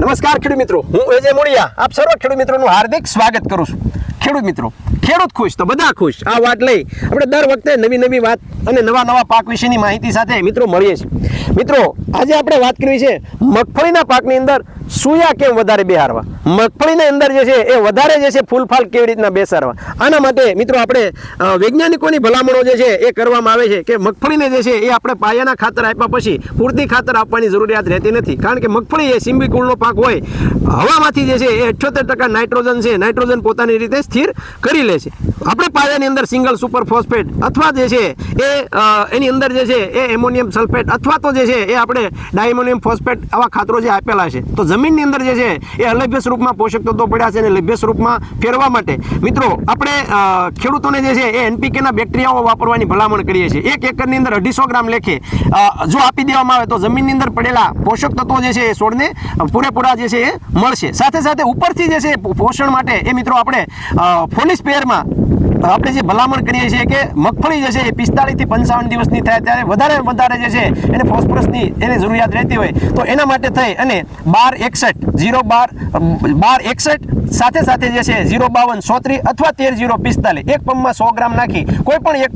નમસ્કાર ખેડૂત મિત્રો, હું એજે મોડિયા આપ સર્વ ખેડૂત મિત્રોનું હાર્દિક સ્વાગત કરું છું। ખેડૂત મિત્રો, ખેડૂત ખુશ તો બધા ખુશ। આ વાત લઈ આપણે દર વખતે નવી વાત અને નવા પાક વિશેની માહિતી સાથે મિત્રો મળીએ છીએ। મિત્રો, આજે આપણે વાત કરવી છે મગફળીના પાકની અંદર સુયા કેમ વધારે બેહારવા, મગફળીની અંદર જે છે એ વધારે જે છે ફૂલફાલ કેવી રીતના બેસાડવા। આના માટે મિત્રો આપણે વૈજ્ઞાનિકોની ભલામણો જે છે એ કરવામાં આવે છે કે મગફળીને જે છે એ આપણે પાયાના ખાતર આપ્યા પછી પૂરતી ખાતર આપવાની જરૂરિયાત રહેતી નથી, કારણ કે મગફળી એ સિંબી કુળનો પાક હોય, હવામાંથી જે છે એ 78% નાઇટ્રોજન છે, નાઇટ્રોજન પોતાની રીતે સ્થિર કરી લે છે। આપણે પાયાની અંદર સિંગલ સુપર ફોસ્ફેટ અથવા જે છે એ એની અંદર જે છે એ એમોનિયમ સલ્ફેટ અથવા તો જે છે એ આપણે ડાયમોનિયમ ફોસ્ફેટ આવા ખાતરો જે આપેલા છે, તો જમીનની અંદર જે છે એ અલભ્ય સ્વરૂપમાં પોષક તત્વો પડ્યા છે અને લભ્ય સ્વરૂપમાં ફેરવા માટે મિત્રો આપણે ખેડૂતોને જે છે એ એનપીકેના બેક્ટેરિયાઓ વાપરવાની ભલામણ કરીએ છીએ। 1 એકરની અંદર 250 ગ્રામ લેખે જો આપી દેવામાં આવે તો જમીનની અંદર પડેલા પોષક તત્વો જે છે એ છોડને પૂરેપૂરા જે છે એ મળશે। સાથે સાથે ઉપરથી જે છે પોષણ માટે એ મિત્રો આપણે ફોલિસ પેયરમાં આપણે જે ભલામણ કરીએ છીએ કે મગફળી જે છે એ 45 થી 55 દિવસની થાય ત્યારે વધારે જે છે એને ફોસ્ફરસની એને જરૂરિયાત રહેતી હોય, તો એના માટે થઈ અને 1261 સાથે જે છે 052 33 અથવા 13045 એક પંપમાં 100 ગ્રામ નાખી કોઈ પણ એક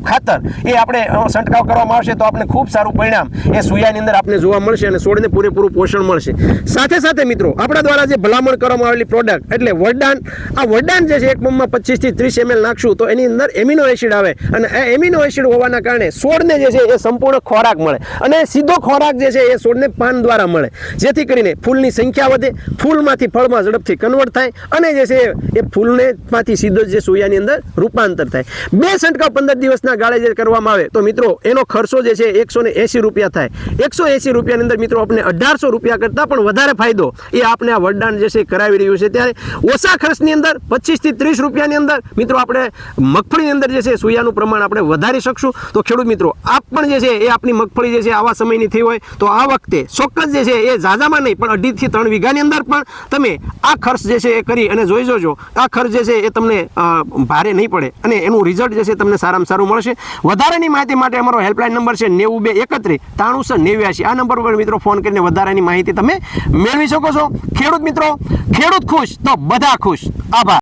ખાતર એ આપણે છંટકાવ કરવામાં આવશે તો આપણે ખૂબ સારું પરિણામ એ સુયાની અંદર આપણે જોવા મળશે અને છોડને પૂરેપૂરું પોષણ મળશે। સાથે મિત્રો આપણા દ્વારા જે ભલામણ કરવામાં આવેલી પ્રોડક્ટ એટલે વરદાન, આ વરદાન જે છે એક પંપમાં 25 થી 30 ml નાખશું તો એની અંદર એમિનો એસિડ આવે અને આ એમિનો એસિડ હોવાના કારણે છોડને જે છે એ સંપૂર્ણ ખોરાક મળે અને સીધો ખોરાક જે છે એ છોડને પાન દ્વારા મળે, જેથી કરીને ફૂલની સંખ્યા વધે, ફૂલમાંથી ફળમાં ઝડપથી કન્વર્ટ થાય અને જે છે એ ફૂલને માંથી સીધો જે સોયાની અંદર રૂપાંતર થાય। 2 છંટકાવ 15 દિવસના ગાળે જે કરવામાં આવે તો મિત્રો એનો ખર્ચો જે છે 180 રૂપિયા થાય। 180 રૂપિયાની અંદર મિત્રો આપણે 1800 રૂપિયા કરતાં પણ વધારે ફાયદો એ આપણે આ વરદાન જે છે કરાવી રહ્યું છે, ત્યારે ઓછા ખર્ચની અંદર 25 થી 30 રૂપિયાની અંદર મિત્રો આપણે મગફળીની અંદર જે છે સોયાનું પ્રમાણ આપણે વધારી શકશું। તો ખેડૂત મિત્રો આપ પણ જે છે એ આપની મગફળી જે છે આવા સમયની થઈ હોય તો આ વખતે ચોક્કસ જે છે એ ઝાઝામાં નહીં પણ 2.5 થી 3 વીઘાની અંદર પણ તમે આ ખર્ચ જે છે એ કરી અને જોઈ જોજો, આ ખર્ચ જે છે એ તમને ભારે નહીં પડે અને એનું રિઝલ્ટ જે છે તમને સારામાં સારું મળશે। વધારાની માહિતી માટે અમારો હેલ્પલાઇન નંબર છે 9231 9389। આ નંબર પર મિત્રો ફોન કરીને વધારાની માહિતી તમે મેળવી શકો છો। ખેડૂત મિત્રો, ખેડૂત ખુશ તો બધા ખુશ। આભાર।